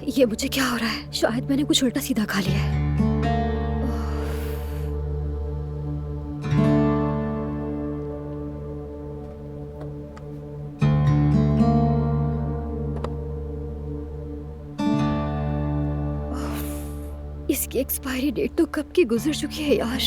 ये मुझे क्या हो रहा है? शायद मैंने कुछ उल्टा सीधा खा लिया है। इसकी एक्सपायरी डेट तो कब की गुजर चुकी है यार।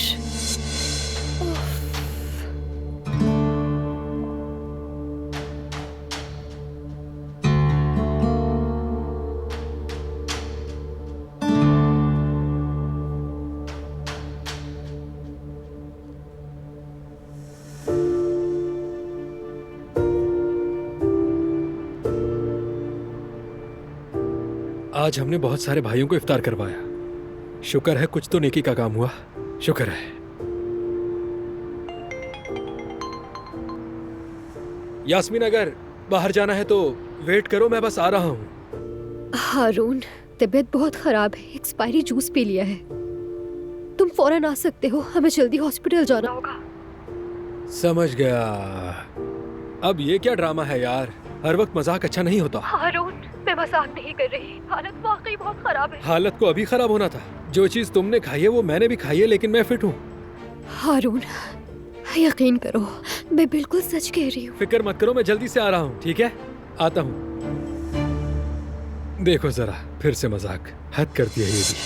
आज हमने बहुत सारे भाइयों को इफ्तार करवाया। शुक्र है कुछ तो नेकी का काम हुआ। शुक्र है। यास्मीन, अगर बाहर जाना है तो वेट करो, मैं बस आ रहा हूँ। हारून, तबीयत बहुत खराब है, एक्सपायरी जूस पी लिया है। तुम फौरन आ सकते हो, हमें जल्दी हॉस्पिटल जाना होगा। समझ गया। अब ये क्या ड्रामा है यार, हर वक्त मजाक अच्छा नहीं होता। हारून, मैं मजाक नहीं कर रही, हालत वाकई बहुत खराब है। हालत को अभी खराब होना था। जो चीज तुमने खाई है वो मैंने भी खाई है, लेकिन मैं फिट हूँ। हारून, यकीन करो, मैं बिल्कुल सच कह रही हूँ। फिक्र मत करो, मैं जल्दी से आ रहा हूँ। ठीक है, आता हूँ। देखो जरा, फिर से मजाक, हद करती है ये भी।